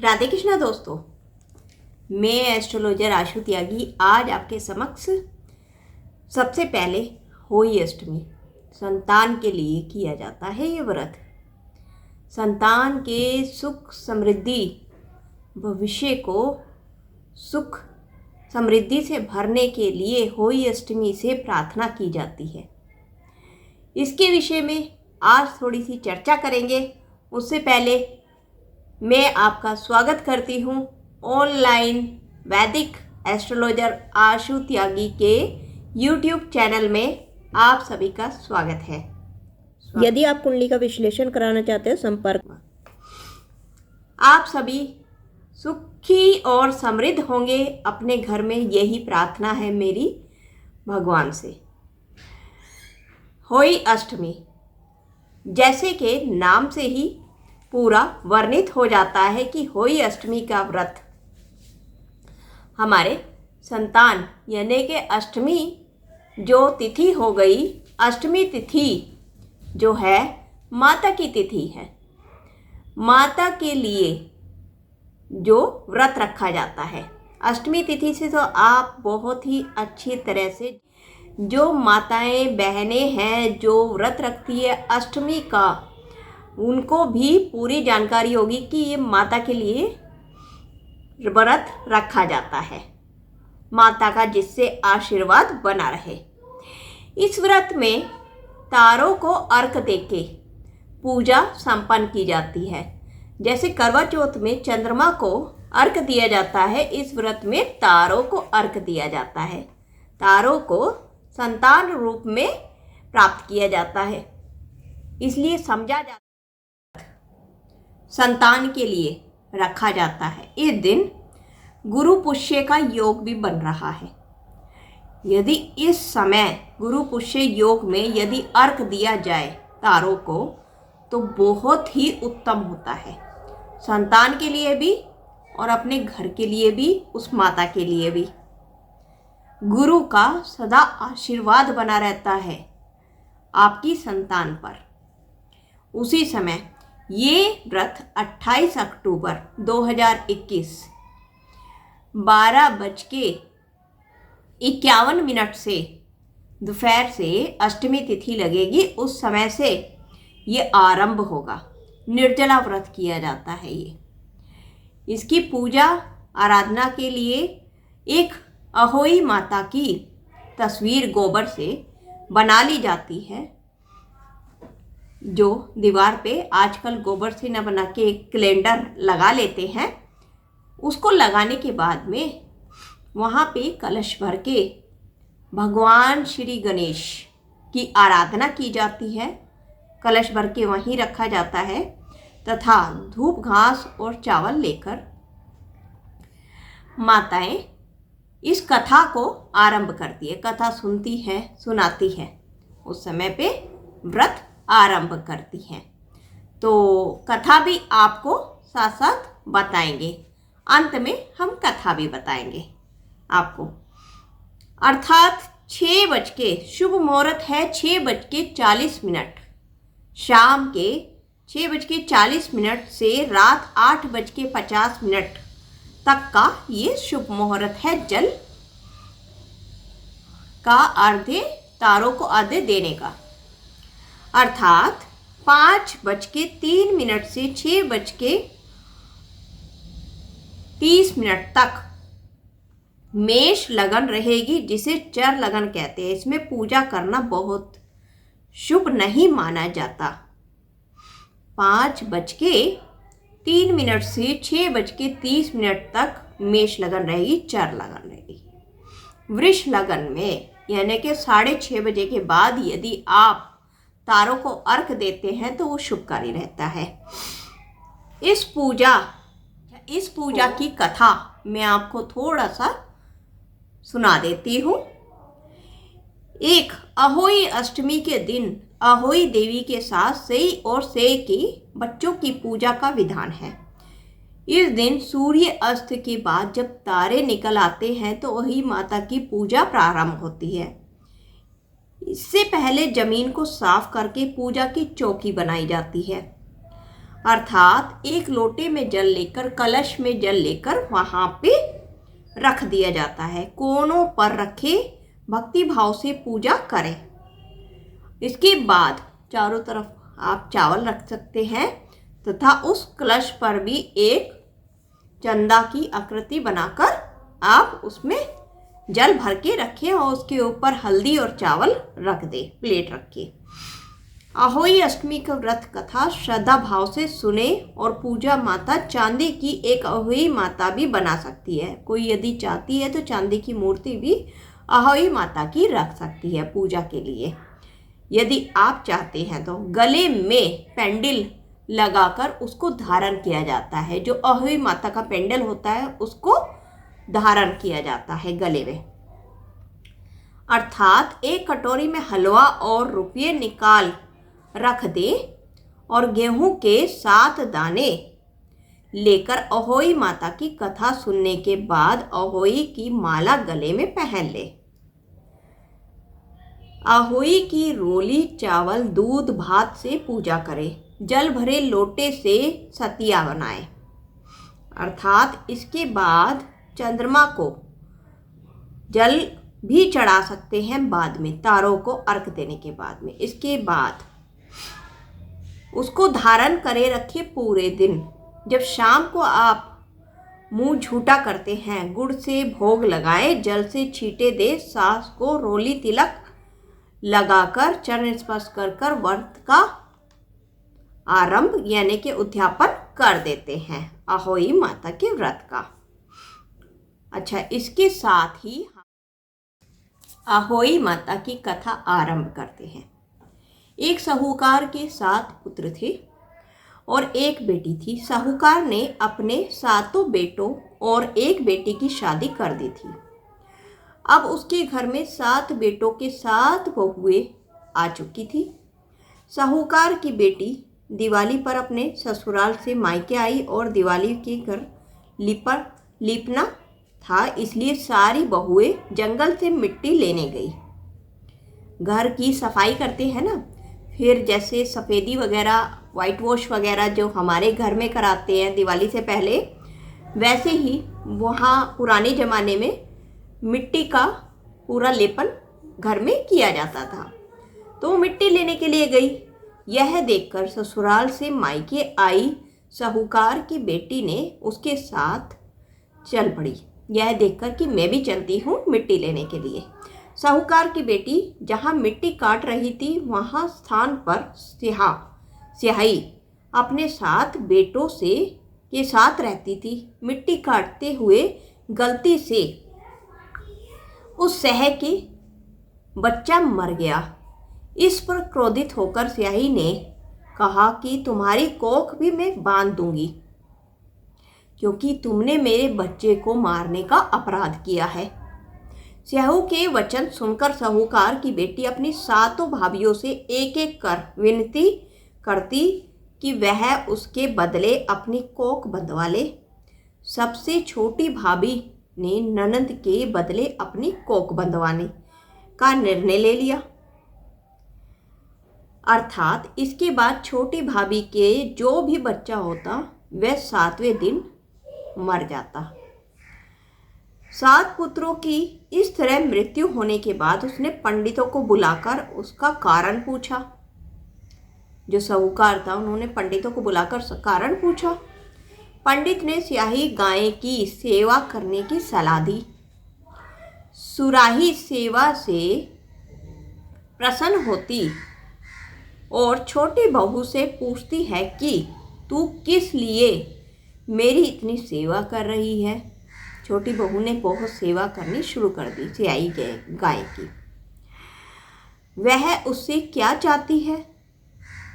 राधे कृष्णा दोस्तों, मैं एस्ट्रोलॉजर आशु त्यागी आज आपके समक्ष सबसे पहले होली अष्टमी संतान के लिए किया जाता है। ये व्रत संतान के सुख समृद्धि भविष्य को सुख समृद्धि से भरने के लिए होली अष्टमी से प्रार्थना की जाती है। इसके विषय में आज थोड़ी सी चर्चा करेंगे। उससे पहले मैं आपका स्वागत करती हूँ ऑनलाइन वैदिक एस्ट्रोलॉजर आशु त्यागी के यूट्यूब चैनल में। आप सभी का स्वागत है। यदि आप कुंडली का विश्लेषण कराना चाहते हो संपर्क। आप सभी सुखी और समृद्ध होंगे अपने घर में, यही प्रार्थना है मेरी भगवान से। होली अष्टमी जैसे कि नाम से ही पूरा वर्णित हो जाता है कि होली अष्टमी का व्रत हमारे संतान यानी कि अष्टमी जो तिथि हो गई, अष्टमी तिथि जो है माता की तिथि है। माता के लिए जो व्रत रखा जाता है अष्टमी तिथि से, तो आप बहुत ही अच्छी तरह से जो माताएं बहनें हैं जो व्रत रखती है अष्टमी का, उनको भी पूरी जानकारी होगी कि ये माता के लिए व्रत रखा जाता है, माता का जिससे आशीर्वाद बना रहे। इस व्रत में तारों को अर्घ देके पूजा संपन्न की जाती है। जैसे करवा चौथ में चंद्रमा को अर्घ दिया जाता है, इस व्रत में तारों को अर्घ दिया जाता है। तारों को संतान रूप में प्राप्त किया जाता है, इसलिए समझा जाता संतान के लिए रखा जाता है। इस दिन गुरु पुष्य का योग भी बन रहा है। यदि इस समय गुरु पुष्य योग में यदि अर्घ दिया जाए तारों को, तो बहुत ही उत्तम होता है, संतान के लिए भी और अपने घर के लिए भी, उस माता के लिए भी। गुरु का सदा आशीर्वाद बना रहता है आपकी संतान पर। उसी समय ये व्रत 28 अक्टूबर 2021 12:51 से दोपहर से अष्टमी तिथि लगेगी, उस समय से ये आरंभ होगा। निर्जला व्रत किया जाता है। इसकी पूजा आराधना के लिए एक अहोई माता की तस्वीर गोबर से बना ली जाती है, जो दीवार पे आजकल गोबर से न बना के एक कैलेंडर लगा लेते हैं। उसको लगाने के बाद में वहाँ पे कलश भर के भगवान श्री गणेश की आराधना की जाती है। कलश भर के वहीं रखा जाता है तथा धूप घास और चावल लेकर माताएं इस कथा को आरंभ करती है। कथा सुनती है, सुनाती है, उस समय पे व्रत आरंभ करती हैं। तो कथा भी आपको साथ साथ बताएंगे, अंत में हम कथा भी बताएंगे आपको। अर्थात 6 बज के शुभ मुहूर्त है 6:40 शाम के 6:40 से रात 8:50 तक का ये शुभ मुहूर्त है। जल का अर्घ्य तारों को अर्घ्य देने का, अर्थात 5:03 से 6:30 तक मेष लगन रहेगी, जिसे चर लगन कहते हैं। इसमें पूजा करना बहुत शुभ नहीं माना जाता। 5:03 से 6:30 तक मेष लगन रहेगी, चर लगन रहेगी। वृष लगन में यानी कि 6:30 बजे के बाद यदि आप तारों को अर्घ देते हैं तो वो शुभकारी रहता है। इस पूजा की कथा मैं आपको थोड़ा सा सुना देती हूँ। एक अहोई अष्टमी के दिन अहोई देवी के साथ सेई और सेई की बच्चों की पूजा का विधान है। इस दिन सूर्य अस्त के बाद जब तारे निकल आते हैं तो वही माता की पूजा प्रारंभ होती है। इससे पहले जमीन को साफ करके पूजा की चौकी बनाई जाती है। अर्थात एक लोटे में जल लेकर, कलश में जल लेकर वहाँ पे रख दिया जाता है। कोनों पर रखे भक्ति भाव से पूजा करें। इसके बाद चारों तरफ आप चावल रख सकते हैं तथा उस कलश पर भी एक चंदा की आकृति बनाकर आप उसमें जल भर के रखें और उसके ऊपर हल्दी और चावल रख दें, प्लेट रख के। अहोई अष्टमी का व्रत कथा श्रद्धा भाव से सुने और पूजा माता चांदी की एक अहोई माता भी बना सकती है। कोई यदि चाहती है तो चांदी की मूर्ति भी अहोई माता की रख सकती है पूजा के लिए। यदि आप चाहते हैं तो गले में पेंडल लगाकर उसको धारण किया जाता है। जो अहोई माता का पेंडल होता है उसको धारण किया जाता है गले में। अर्थात एक कटोरी में हलवा और रुपये निकाल रख दे और गेहूं के 7 दाने लेकर अहोई माता की कथा सुनने के बाद अहोई की माला गले में पहन ले। अहोई की रोली चावल दूध भात से पूजा करे। जल भरे लोटे से सतिया बनाए। अर्थात इसके बाद चंद्रमा को जल भी चढ़ा सकते हैं बाद में, तारों को अर्घ देने के बाद में। इसके बाद उसको धारण करे रखे पूरे दिन। जब शाम को आप मुंह झूठा करते हैं, गुड़ से भोग लगाए, जल से छींटे दे, सास को रोली तिलक लगाकर चरण स्पर्श कर कर व्रत का आरंभ यानी कि उद्यापन कर देते हैं अहोई माता के व्रत का। अच्छा, इसके साथ ही अहोई माता की कथा आरंभ करते हैं। एक साहूकार के 7 पुत्र थे और एक बेटी थी। साहूकार ने अपने 7 बेटों और एक बेटी की शादी कर दी थी। अब उसके घर में 7 बेटों के 7 बहुएं आ चुकी थी। साहूकार की बेटी दिवाली पर अपने ससुराल से मायके आई और दिवाली के घर लीपना था, इसलिए सारी बहुएं जंगल से मिट्टी लेने गई। घर की सफाई करते हैं ना, फिर जैसे सफ़ेदी वगैरह, वाइट वॉश वगैरह जो हमारे घर में कराते हैं दिवाली से पहले, वैसे ही वहाँ पुराने ज़माने में मिट्टी का पूरा लेपन घर में किया जाता था। तो मिट्टी लेने के लिए गई। यह देखकर ससुराल से मायके आई साहूकार की बेटी ने उसके साथ चल पड़ी। यह देखकर कि मैं भी चलती हूँ मिट्टी लेने के लिए। साहूकार की बेटी जहाँ मिट्टी काट रही थी वहाँ स्थान पर स्याही अपने 7 बेटों के साथ रहती थी। मिट्टी काटते हुए गलती से उस सह के बच्चा मर गया। इस पर क्रोधित होकर स्याही ने कहा कि तुम्हारी कोख भी मैं बांध दूंगी, क्योंकि तुमने मेरे बच्चे को मारने का अपराध किया है। स्याहू के वचन सुनकर साहूकार की बेटी अपनी 7 भाभियों से एक एक कर विनती करती कि वह उसके बदले अपनी कोख बंधवा ले। सबसे छोटी भाभी ने ननद के बदले अपनी कोख बंधवाने का निर्णय ले लिया। अर्थात इसके बाद छोटी भाभी के जो भी बच्चा होता वह 7वें दिन मर जाता। 7 पुत्रों की इस तरह मृत्यु होने के बाद उसने पंडितों को बुलाकर उसका कारण पूछा। जो साहूकार था उन्होंने पंडितों को बुलाकर कारण पूछा। पंडित ने स्याही गाय की सेवा करने की सलाह दी। सुराही सेवा से प्रसन्न होती और छोटी बहू से पूछती है कि तू किस लिए मेरी इतनी सेवा कर रही है। छोटी बहू ने बहुत सेवा करनी शुरू कर दी स्याही गाय की। वह उससे क्या चाहती है?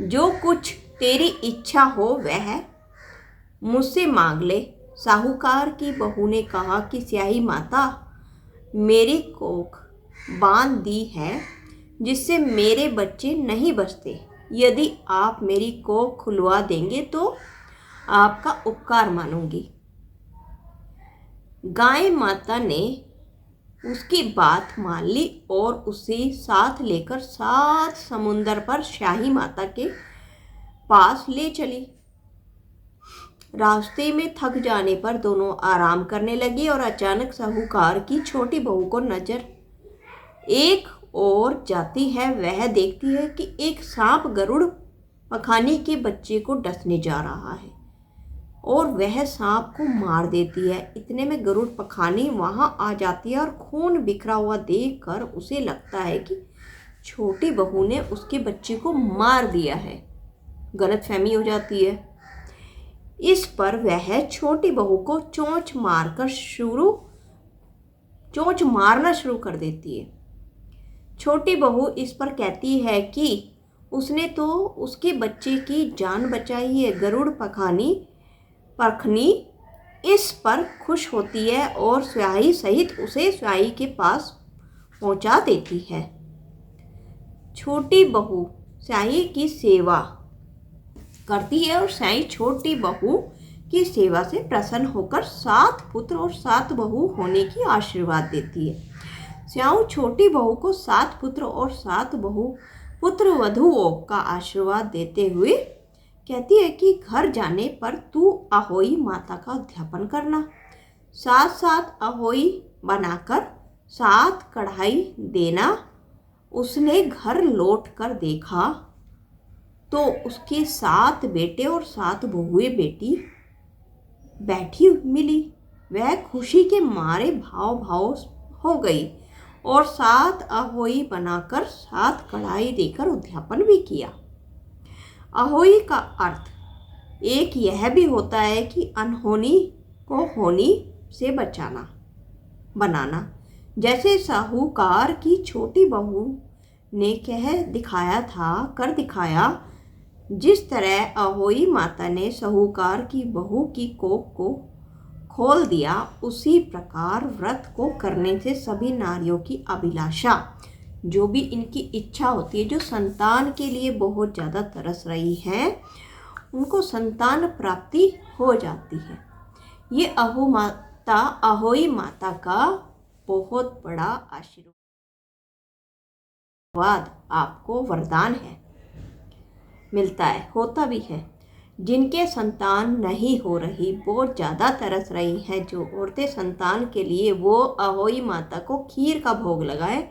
जो कुछ तेरी इच्छा हो वह मुझसे मांग ले। साहूकार की बहू ने कहा कि स्याही माता, मेरी कोख बांध दी है जिससे मेरे बच्चे नहीं बचते। यदि आप मेरी कोख खुलवा देंगे तो आपका उपकार मानूंगी। गाय माता ने उसकी बात मान ली और उसे साथ लेकर 7 समुंदर पर स्याही माता के पास ले चली। रास्ते में थक जाने पर दोनों आराम करने लगे और अचानक साहूकार की छोटी बहू को नजर एक और जाती है। वह देखती है कि एक सांप गरुड़ पखानी के बच्चे को डसने जा रहा है और वह सांप को मार देती है। इतने में गरुड़ पखानी वहां आ जाती है और खून बिखरा हुआ देखकर उसे लगता है कि छोटी बहू ने उसके बच्चे को मार दिया है। गलतफहमी हो जाती है। इस पर वह छोटी बहू को चोंच मारना शुरू कर देती है। छोटी बहू इस पर कहती है कि उसने तो उसके बच्चे की जान बचाई है। गरुड़ परखनी इस पर खुश होती है और स्याही सहित उसे स्याही के पास पहुंचा देती है। छोटी बहू स्याही की सेवा करती है और स्याही छोटी बहू की सेवा से प्रसन्न होकर 7 पुत्र और 7 बहू होने की आशीर्वाद देती है। स्याही छोटी बहू को 7 पुत्र और 7 पुत्र वधुओं का आशीर्वाद देते हुए कहती है कि घर जाने पर तू अहोई माता का अध्यापन करना। 7 अहोई बनाकर 7 कढ़ाई देना। उसने घर लौट कर देखा तो उसके 7 बेटे और 7 बहुएं बेटी बैठी मिली। वह खुशी के मारे भाव हो गई और 7 अहोई बनाकर 7 कढ़ाई देकर उद्यापन भी किया। अहोई का अर्थ एक यह भी होता है कि अनहोनी को होनी से बनाना। जैसे साहूकार की छोटी बहू ने कर दिखाया। जिस तरह अहोई माता ने साहूकार की बहू की कोख को खोल दिया, उसी प्रकार व्रत को करने से सभी नारियों की अभिलाषा, जो भी इनकी इच्छा होती है, जो संतान के लिए बहुत ज़्यादा तरस रही है, उनको संतान प्राप्ति हो जाती है। ये अहोई माता का बहुत बड़ा आशीर्वाद आपको वरदान है, मिलता है, होता भी है। जिनके संतान नहीं हो रही, बहुत ज़्यादा तरस रही हैं, जो औरतें संतान के लिए, वो अहोई माता को खीर का भोग लगाए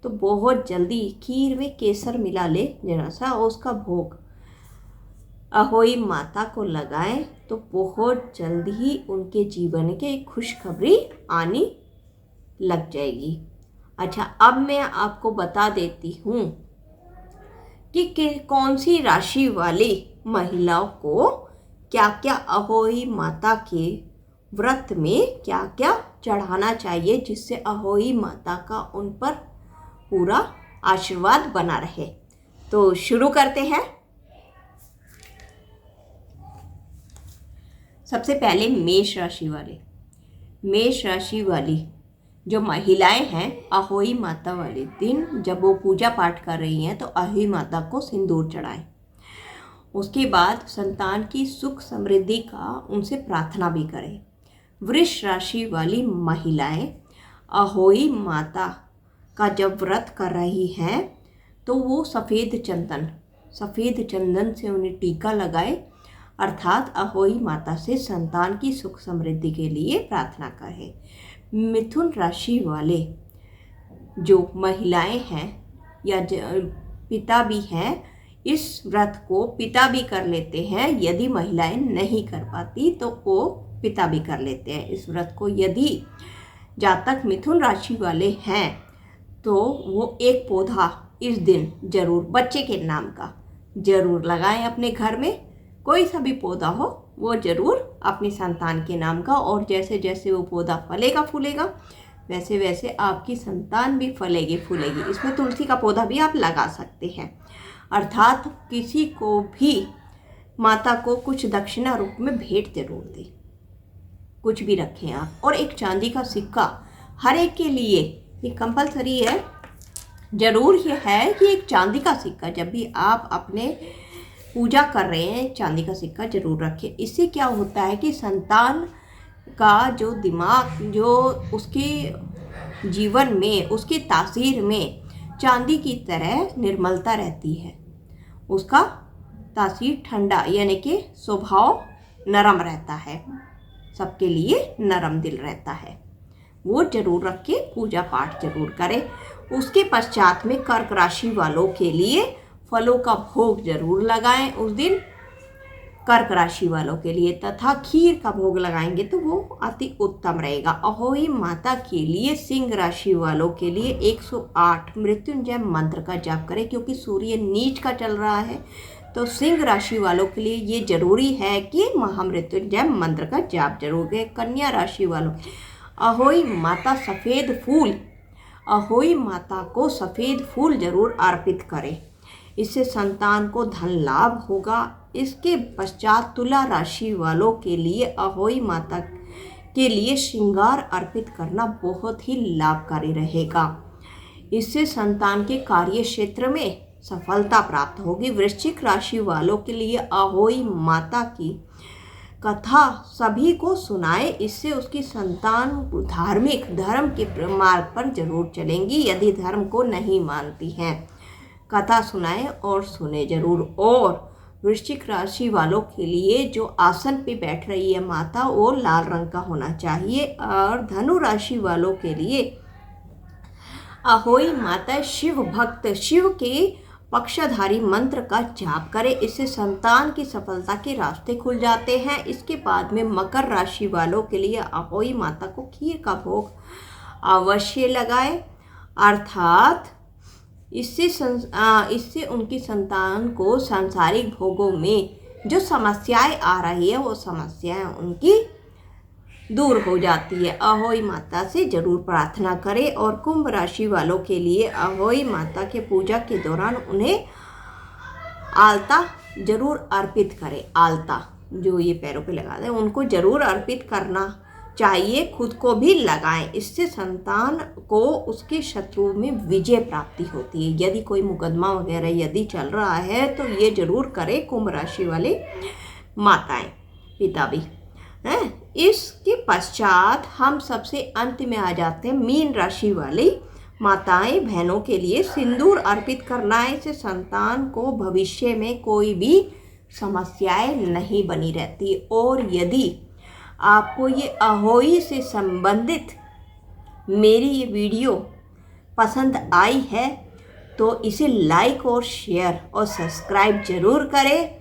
तो बहुत जल्दी खीर में केसर मिला ले जरा सा, उसका भोग अहोई माता को लगाएं तो बहुत जल्दी ही उनके जीवन के खुशखबरी आनी लग जाएगी। अच्छा, अब मैं आपको बता देती हूँ कि कौन सी राशि वाली महिलाओं को क्या क्या अहोई माता के व्रत में क्या क्या चढ़ाना चाहिए, जिससे अहोई माता का उन पर पूरा आशीर्वाद बना रहे। तो शुरू करते हैं। सबसे पहले मेष राशि वाली जो महिलाएं हैं, अहोई माता वाले दिन जब वो पूजा पाठ कर रही हैं तो अहोई माता को सिंदूर चढ़ाएं। उसके बाद संतान की सुख समृद्धि का उनसे प्रार्थना भी करें। वृष राशि वाली महिलाएं अहोई माता का जब व्रत कर रही हैं तो वो सफ़ेद चंदन से उन्हें टीका लगाए, अर्थात अहोई माता से संतान की सुख समृद्धि के लिए प्रार्थना करें। मिथुन राशि वाले जो महिलाएं हैं या पिता भी हैं, इस व्रत को पिता भी कर लेते हैं। यदि महिलाएं नहीं कर पाती तो वो पिता भी कर लेते हैं इस व्रत को। यदि जातक मिथुन राशि वाले हैं तो वो एक पौधा इस दिन जरूर बच्चे के नाम का जरूर लगाएं अपने घर में। कोई सा भी पौधा हो वो जरूर अपनी संतान के नाम का, और जैसे जैसे वो पौधा फलेगा फूलेगा वैसे वैसे आपकी संतान भी फलेगी फूलेगी। इसमें तुलसी का पौधा भी आप लगा सकते हैं। अर्थात किसी को भी माता को कुछ दक्षिणा रूप में भेंट जरूर दें, कुछ भी रखें आप। और एक चांदी का सिक्का हर एक के लिए ये कंपलसरी है, ज़रूर ये है कि एक चांदी का सिक्का जब भी आप अपने पूजा कर रहे हैं चांदी का सिक्का जरूर रखें। इससे क्या होता है कि संतान का जो दिमाग, जो उसके जीवन में, उसकी तासीर में चांदी की तरह निर्मलता रहती है। उसका तासीर ठंडा यानी कि स्वभाव नरम रहता है, सबके लिए नरम दिल रहता है। वो जरूर रख के पूजा पाठ जरूर करें। उसके पश्चात में कर्क राशि वालों के लिए फलों का भोग जरूर लगाएं उस दिन, कर्क राशि वालों के लिए, तथा खीर का भोग लगाएंगे तो वो अति उत्तम रहेगा। अहोई माता के लिए सिंह राशि वालों के लिए 108 मृत्युंजय मंत्र का जाप करें, क्योंकि सूर्य नीच का चल रहा है तो सिंह राशि वालों के लिए ये जरूरी है कि महामृत्युंजय मंत्र का जाप जरूर करें। कन्या राशि वालों, अहोई माता अहोई माता को सफ़ेद फूल जरूर अर्पित करें, इससे संतान को धन लाभ होगा। इसके पश्चात तुला राशि वालों के लिए अहोई माता के लिए श्रृंगार अर्पित करना बहुत ही लाभकारी रहेगा, इससे संतान के कार्य क्षेत्र में सफलता प्राप्त होगी। वृश्चिक राशि वालों के लिए अहोई माता की कथा सभी को सुनाए, इससे उसकी संतान धार्मिक धर्म के मार्ग पर जरूर चलेंगी। यदि धर्म को नहीं मानती हैं, कथा सुनाए और सुने जरूर। और वृश्चिक राशि वालों के लिए जो आसन पे बैठ रही है माता, वो लाल रंग का होना चाहिए। और धनु राशि वालों के लिए अहोई माता शिव भक्त शिव के पक्षधारी मंत्र का जाप करें, इससे संतान की सफलता के रास्ते खुल जाते हैं। इसके बाद में मकर राशि वालों के लिए अहोई माता को खीर का भोग अवश्य लगाए, अर्थात इससे उनकी संतान को सांसारिक भोगों में जो समस्याएं आ रही है वो समस्याएं उनकी दूर हो जाती है। अहोई माता से जरूर प्रार्थना करें। और कुंभ राशि वालों के लिए अहोई माता के पूजा के दौरान उन्हें आलता जरूर अर्पित करें। आलता जो ये पैरों पे लगाते हैं उनको जरूर अर्पित करना चाहिए, खुद को भी लगाएं, इससे संतान को उसके शत्रु में विजय प्राप्ति होती है। यदि कोई मुकदमा वगैरह यदि चल रहा है तो ये जरूर करें कुंभ राशि वाले माताएं, पिता भी हैं। इसके पश्चात हम सबसे अंत में आ जाते हैं मीन राशि वाली माताएं बहनों के लिए सिंदूर अर्पित करना है, इससे संतान को भविष्य में कोई भी समस्याएं नहीं बनी रहती। और यदि आपको ये अहोई से संबंधित मेरी ये वीडियो पसंद आई है तो इसे लाइक और शेयर और सब्सक्राइब जरूर करें।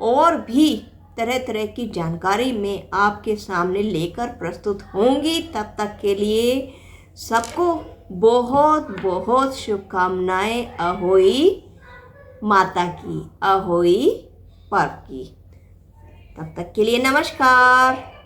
और भी तरह तरह की जानकारी मैं आपके सामने लेकर प्रस्तुत होंगी। तब तक के लिए सबको बहुत बहुत शुभकामनाएं अहोई माता की, अहोई पर्व की। तब तक के लिए नमस्कार।